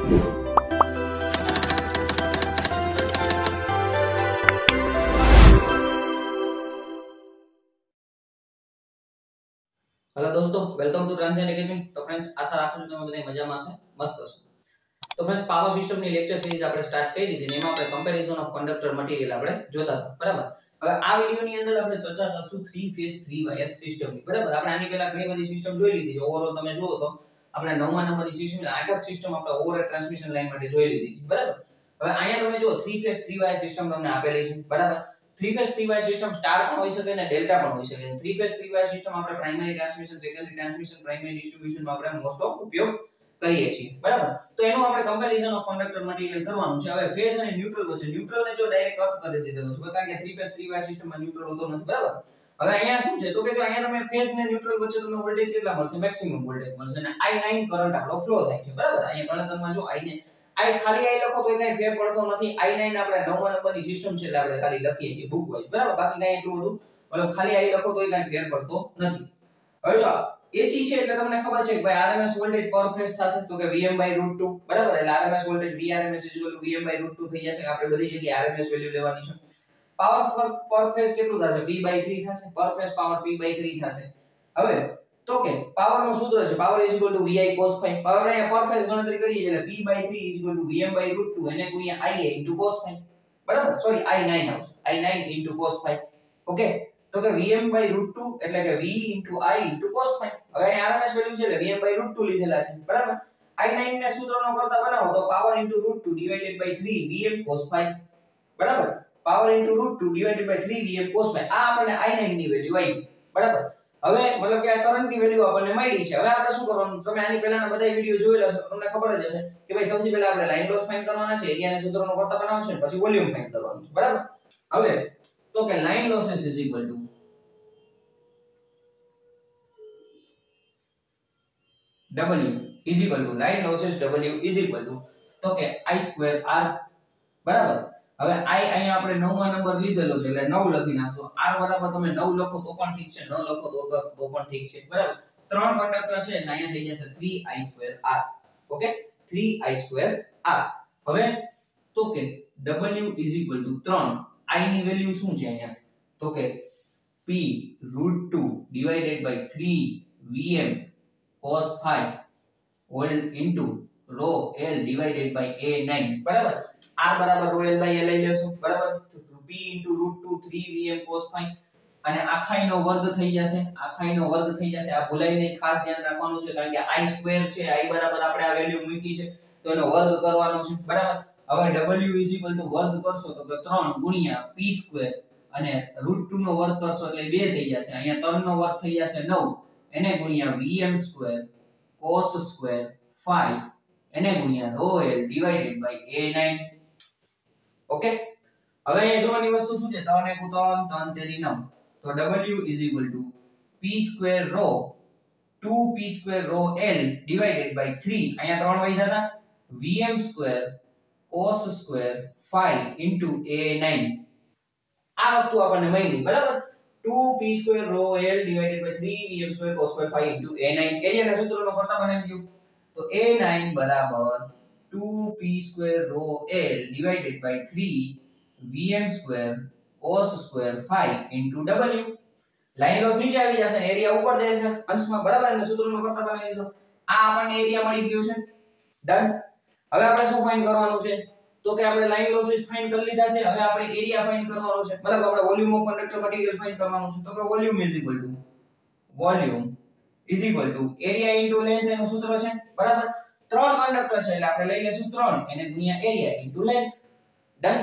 Hello दोस्तों, welcome to transient academy. तो friends, आशा રાખું છું તમે બધા મજામાં હશો, મસ્ત હશો। તો फ्रेंड्स, પાવર સિસ્ટમ ની લેક્ચર સિરીઝ આપણે સ્ટાર્ટ કરી દીધી ને એમાં આપણે કમ્પેરિઝન ઓફ કંડક્ટર મટીરીયલ આપણે જોતા હતા, બરાબર। હવે આ વિડિયો ની અંદર આપણે ચર્ચા કરશું 3 ફેઝ 3 વાયર સિસ્ટમ ની, બરાબર। આપણે આની પહેલા ઘણી બધી સિસ્ટમ જોઈ લીધી છે। ઓવરઓલ તમે જુઓ તો આપણે 9મા નંબરની સિસ્ટમ આટક સિસ્ટમ આપણે ઓવરહેડ ટ્રાન્સમિશન લાઈન માટે જોઈ લીધી છે, બરાબર। હવે અહીંયા તમે જુઓ 3 ફેઝ 3 વાયર સિસ્ટમ તમને આપેલી છે, બરાબર। 3 ફેઝ 3 વાયર સિસ્ટમ સ્ટાર પણ હોઈ શકે અને ડેલ્ટા પણ હોઈ શકે। 3 ફેઝ 3 વાયર સિસ્ટમ આપણે primary transmission, secondary transmission, primary distribution માં આપણે મોસ્ટ ઓફ ઉપયોગ કરીએ છીએ, બરાબર। તો એનું આપણે કમ્પેરિઝન ઓફ કંડક્ટર મટીરીયલ કરવાનું છે। હવે ફેઝ અને ન્યુટ્રલ વચ્ચે ન્યુટ્રલ ને જો ડાયરેક્ટ અર્થ કરી દીધેલો છે, કારણ કે 3 ફેઝ 3 વાયર સિસ્ટમમાં ન્યુટ્રલ હોતો નથી, બરાબર। હવે અહીંયા શું છે તો કે જો અહીંયા તમે ફેઝ ને ન્યુટ્રલ વચ્ચે તમને વોલ્ટેજ કેટલા મળશે? મેક્સિમમ વોલ્ટેજ મળશે અને I9 કરંટ આપણો ફ્લો થાય છે, બરાબર। અહીંયા ગણતરીમાં જો I ખાલી I લખો તો કઈ ફેર પડતો નથી। I9 આપણે 9મા નંબરની સિસ્ટમ છે એટલે આપણે ખાલી લખીએ છીએ બુક વાઇઝ, બરાબર। બાકી કઈ એટલું બધું મતલબ ખાલી I લખો તો કઈ ફેર પડતો નથી। હવે જો AC છે એટલે તમને ખબર છે કે ભાઈ RMS વોલ્ટેજ પર ફેઝ થશે તો કે Vm/√2, બરાબર। એટલે RMS વોલ્ટેજ Vrms Vm/√2 થઈ જશે। આપણે બધી જગ્યાએ RMS વેલ્યુ લેવાની છે। પાવર પર ફેઝ કેટલું થશે? P/3 થશે। પર ફેઝ પાવર P/3 થશે। હવે તો કે પાવર નું સૂત્ર છે power VI cos phi। Power અહીંયા પર ફેઝ ગણતરી કરીએ એટલે P/3 Vm/√2 એને ગુણ્યા IA cos phi, બરાબર। સોરી I9 આવશે, I9 cos phi, ઓકે। તો કે Vm/√2 એટલે કે V I cos phi। હવે અહીંયા RMS વેલ્યુ છે એટલે Vm/√2 લીધેલા છે, બરાબર। I9 ને સૂત્રનો કરતા બનાવો તો power √2 divided by 3 Vm cos phi, બરાબર। Power √2 divided by 3 Vm cos phi આ આપણને I9 ની વેલ્યુ આવી, બરાબર। હવે મતલબ કે આ કરંટ ની વેલ્યુ આપણને મળી છે। હવે આપણે શું કરવાનું? તમે આની પહેલાના બધા વિડિયો જોયેલા છે, તમને ખબર જ હશે કે ભાઈ સૌથી પહેલા આપણે લાઈન લોસ ફાઇન્ડ કરવાના છે, એરિયાને સૂત્રનો કરતા બનાવવાનું છે, પછી વોલ્યુમ ફાઇન્ડ કરવાનું છે, બરાબર। હવે તો કે line losses W line losses W તો કે I2R, બરાબર। હવે I અહીંયા આપણે 9મા નંબર લીધેલો છે એટલે 9 લખી નાખશો। R બરાબર તમે 9 લખો તો પણ ઠીક છે, 9 લખો તો પણ ઠીક છે, બરાબર। ત્રણ કંડક્ટર છે એટલે અહીંયા થઈ જશે 3I2R, ઓકે। 3I2R। હવે તો કે W 3 I ની વેલ્યુ શું છે અહીંયા? તો કે P√2 divided by 3 Vm cos phi whole into rho L divided by A9, બરાબર। R બરાબર રો L બાય L લઈ લેશું, બરાબર। P √2 3 Vm cos phi અને આખાઈનો વર્ગ થઈ જશે, આખાઈનો વર્ગ થઈ જશે। આ ભૂલાઈ નહીં, ખાસ ધ્યાન રાખવાનું છે કારણ કે I2 છે, I બરાબર આપણે આ વેલ્યુ મૂકી છે તો એનો વર્ગ કરવાનો છે, બરાબર। હવે W વર્ગ કરશો તો કે 3 ગુણ્યા P2 અને √2 નો વર્ગ કરશો એટલે 2 થઈ જશે। અહીંયા 3 નો વર્ગ થઈ જશે 9 એને ગુણ્યા Vm2 cos2 phi એને ગુણ્યા rho L divided by A9, okay. હવે અહીંયા જોવાની વસ્તુ શું છે? 3 * 1 = 3, 3 તેરી 9 તો W P2 rho 2P2 rho L divided by 3 અહીંયા 3 વઈ જતા Vm2 cos2 phi A9 આ વસ્તુ આપણને મળી, બરાબર। 2P2 rho L divided by 3 Vm2 cos2 phi A9 એરિયાના સૂત્રનો કરતા બનાવી દો તો A9 બરાબર 2P2 rho L divided by 3 Vm2 cos2 phi W। Line loss નીચે આવી જશે, એરિયા ઉપર જાય છે અંશમાં, બરાબર। અને સૂત્રનો કરતા બનાવી દીધો। આ આપણને એરિયા મળી ગયો છે, ડન। હવે આપણે શું ફાઇન્ડ કરવાનું છે? તો કે આપણે લાઈન લોસીસ ફાઇન્ડ કરી લીધા છે। હવે આપણે એરિયા ફાઇન્ડ કરવાનો છે, બરાબર। આપણે volume of conductor material find કરવાનું છે તો કે વોલ્યુમ એરિયા ઇન્ટુ લેન્થ એનું સૂત્ર છે, બરાબર। ત્રણ કંડક્ટર છે એટલે આપણે લઈ લેશું 3 એને ગુણ્યા એરિયા ઇન્ટુ લેન્થ, ડન।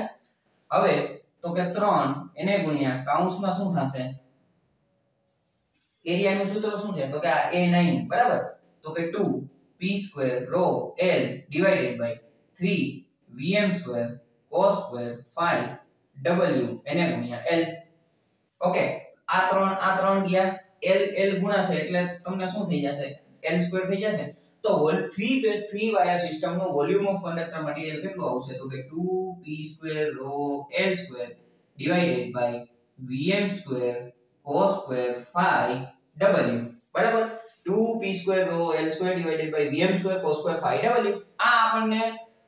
હવે તો કે 3 એને ગુણ્યા કૌંસમાં શું થશે? એરિયાનું સૂત્ર શું છે? તો કે આ A9, બરાબર। તો કે 2P2 rho L divided by 3 Vm2 cos2 phi W એને ગુણ્યા L, ઓકે। આ ત્રણ ગયા L ગુણાશે એટલે તમને શું થઈ જશે? L2 થઈ જશે। તો 3 ફેઝ 3 વાયર સિસ્ટમ નો વોલ્યુમ ઓફ કંડક્ટર મટીરીયલ કેટલું આવશે? તો કે 2P2 rho L2 divided by Vm2 cos2 phi W, બરાબર। 2p² rho L² divided by Vm² cos square phi w. આ આપણને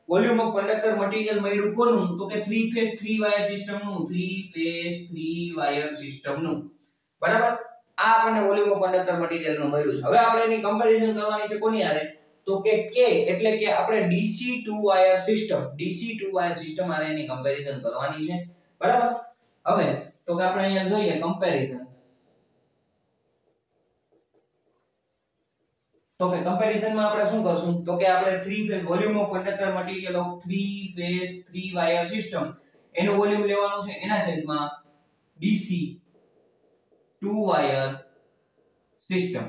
વોલ્યુમ ઓફ કંડક્ટર મટીરીયલ મળ્યું કોનું? તો કે 3 ફેઝ 3 વાયર સિસ્ટમ નું, 3 ફેઝ 3 વાયર સિસ્ટમ નું. બરાબર? આ આપણને વોલ્યુમ ઓફ કંડક્ટર મટીરીયલ નું મળ્યું છે. હવે આપણે એની કમ્પેરીઝન કરવાની છે કોની હારે? તો કે K એટલે કે આપણે DC 2 વાયર સિસ્ટમ આને એની કમ્પેરીઝન કરવાની છે. બરાબર? હવે તો કે આપણે અહીંયા જોઈએ કમ્પેરીઝન. તો કે કમ્પેરીઝન માં આપણે શું કરશું? તો કે આપણે 3 phase volume of conductor material of 3 phase 3 wire system એનું વોલ્યુમ લેવાનું છે એના છેદમાં DC 2 wire system.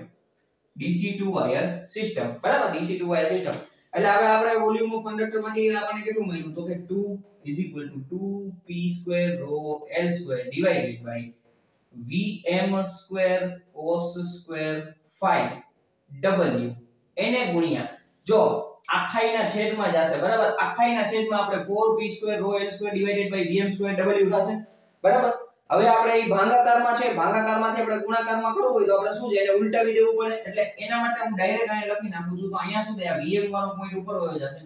DC 2 wire system. બરાબર? DC 2 wire system. એટલે હવે આપણે વોલ્યુમ ઓફ કંડક્ટર મટીરીયલ આપણને કેટલું મળ્યું? તો કે 2 2p² rho L² divided by Vm² cos square phi w એને ગુણ્યા જો આખાઈના છેદમાં જશે. બરાબર? આખાઈના છેદમાં આપણે 4p² rho L² divided by Vm² w થશે. બરાબર? હવે આપણે એ ભાગાકારમાં છે, ભાગાકારમાંથી આપણે ગુણાકારમાં કરવું હોય તો આપણે શું છે એને ઉલટાવી દેવું પડે. એટલે એના માટે હું ડાયરેક્ટ અહીંયા લખી નાખું છું. તો અહીંયા શું થાય? Vm વાળો પોઈન્ટ ઉપર હોયો જશે.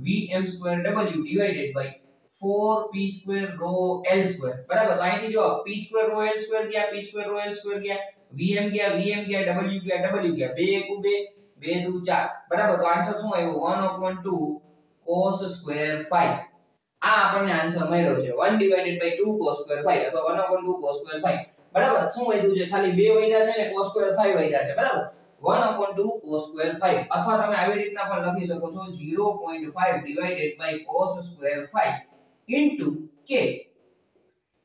Vm² w divided by 4p² rho L². બરાબર? તો અહીંથી જો p² rho L² ગયા, p² rho L² ગયા, Vm ગયા, w ગયા, w ગયા. 2 1 2 2 2 4. બરાબર? તો આન્સર શું આવ્યો? 1/2 cos square phi. આ આપણને આન્સર મળ્યો છે 1 divided by 2 cos square phi અથવા 1/2 cos square phi. બરાબર? શું વધ્યું છે? ખાલી 2 વધ્યા છે ને cos square phi વધ્યા છે. બરાબર? 1/2 cos square phi અથવા તમે આવી રીતના પણ લખી શકો છો 0.5 divided by cos square phi into k.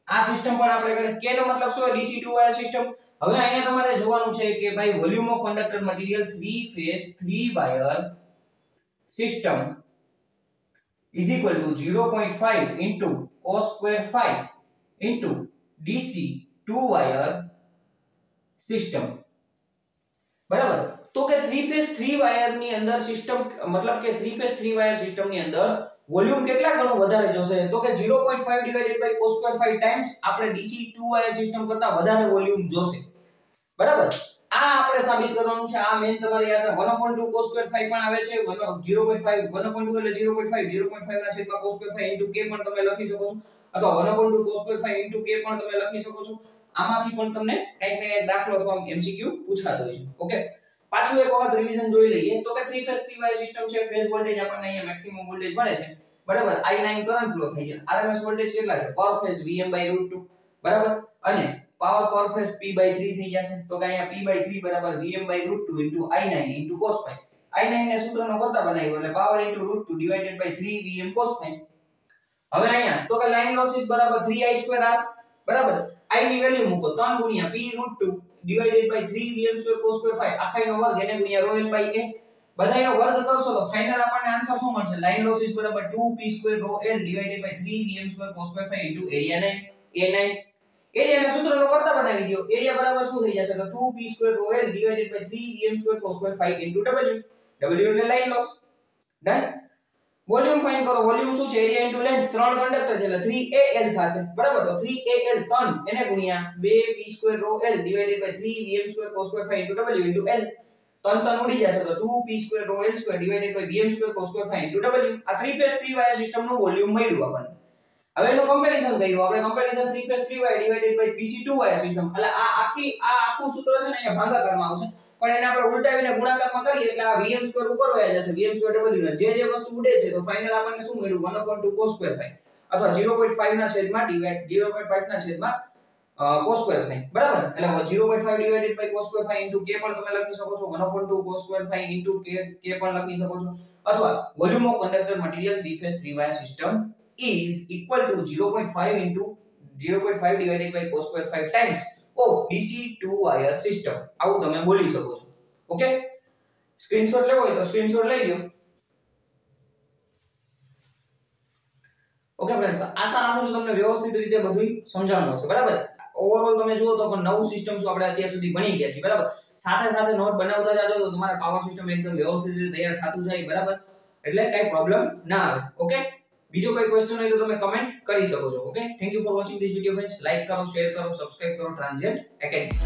આ સિસ્ટમ પણ આપણે કરીએ. k નો મતલબ શું? DC 2 wire system. હવે અહીંયા તમારે જોવાનું છે કે ભાઈ volume of conductor material 3 phase 3 wire system is equal to 0.5 into cos square phi into DC 2 wire system. બરાબર? તો કે 3 ફેઝ 3 વાયર ની અંદર સિસ્ટમ મતલબ કે 3 ફેઝ 3 વાયર સિસ્ટમ ની અંદર વોલ્યુમ કેટલા ગણો વધારે જોશે? તો કે 0.5 divided by cos square phi times આપણે DC 2 વાયર સિસ્ટમ કરતા વધારે વોલ્યુમ જોશે. બરાબર? આ આપણે સાબિત કરવાનું છે. આ મેઈન તમારે યાદ રાખો. 1/2 cos square phi પણ આવે છે. 0.5 1/2 એટલે 0.5 ના છેદમાં cos square phi into k પણ તમે લખી શકો છો અથવા 1/2 cos square phi into k પણ તમે લખી શકો છો. આમાંથી પણ તમને કંઈક દાખલો અથવા MCQ પૂછાતો હોય છે. ઓકે? પાછું એક વખત રિવિઝન જોઈ લઈએ. તો કે 3 ફેઝ 3 વાયર સિસ્ટમ છે. ફેઝ વોલ્ટેજ આપણને અહીંયા મેક્સિમમ વોલ્ટેજ મળે છે. બરાબર? I9 કરંટ ફ્લો થાય છે. RMS વોલ્ટેજ કેટલા છે? પર ફેઝ Vm/√2. બરાબર? અને પાવર પર ફેઝ p/3 થઈ જશે. તો કે અહીંયા p/3 બરાબર Vm/√2 into I9 into cos phi. I9 ને સૂત્રનો કરતા બનાવ્યો એટલે power into √2 divided by 3 Vm cos phi. હવે અહીંયા તો કે લાઈન લોસીસ બરાબર 3i²r. બરાબર? I ની વેલ્યુ મૂકો 3 ગુણ્યા p√2 divided by 3 Vm² cos square phi આખાઈનો વર્ગ એને ગુણ્યા rho L by a. બધાયનો વર્ગ કરશો તો ફાઇનલ આપણને આન્સર શું મળશે? લાઈન લોસીસ બરાબર 2p² rho L divided by 3 Vm² cos square phi into area 9 a9. એરિયાના સૂત્રનો કરતા બનાવી દો. એરિયા બરાબર શું થઈ જશે? તો 2p² rho L divided by 3 Vm² cos square phi into w. w એટલે line loss. Done. Volume find કરો. વોલ્યુમ શું છે? Area into length. 3 કંડક્ટર છે એટલે 3al થશે. બરાબર? તો 3al 3 એને ગુણ્યા 2p² rho L divided by 3 Vm² cos square phi into w into l. 3 ઉડી જશે તો 2p² rho L² divided by Vm² cos square phi into w. આ 3 ફેઝ 3 વાયર સિસ્ટમ નું વોલ્યુમ મળ્યું આપણને. હવે એનું કમ્પેરીઝન કર્યું આપણે. Comparison 3 phase 3 wire divided by DC 2 wire system. એટલે આ આખું સૂત્ર છે ને અહીંયા ભાગાકારમાં આવશે. પણ એને આપણે ઉલટાવીને ગુણાકારમાં કરીએ એટલે આ Vm² ઉપર વયા જશે. Vm² w ને જે વસ્તુ ઉડે છે તો ફાઇનલ આપણને શું મળ્યું? 1/2 cos square phi અથવા 0.5 ના છેદમાં ડિવાઇડ 0.5 ના છેદમાં cos square phi. બરાબર? એટલે 0.5 divided by cos square phi into k પણ તમે લખી શકો છો. 1/2 cos square phi into k પણ લખી શકો છો. અથવા volume of conductor material 3 phase 3 wire system is equal to 0.5 into 0.5 divided by cos square phi times of DC 2 wire system. આવું તમે બોલી શકો છો. ઓકે? સ્ક્રીનશોટ લેવો હોય તો સ્ક્રીનશોટ લઈ લો. ઓકે ફ્રેન્ડ્સ, આશા રાખું છું તમને વ્યવસ્થિત રીતે બધું સમજાવવાનું હશે. બરાબર? ઓવરઓલ તમે જુઓ તો પણ 9 સિસ્ટમ્સ આપણે અત્યાર સુધી ભણી ગયા છીએ. બરાબર? સાથે સાથે નોટ બનાવતા જાજો તો તમારા પાવર સિસ્ટમ એકદમ વ્યવસ્થિત રીતે તૈયાર થતું જાય. બરાબર? એટલે કઈ પ્રોબ્લેમ ના આવે. ઓકે? બીજો કોઈ ક્વેશ્ચન હોય તો તમે કમેન્ટ કરી શકો છો. Okay? Thank you for watching this video friends. Like કરો, શેર કરો, સબસ્ક્રાઇબ કરો ટ્રાન્ઝિયન્ટ એકેડમી.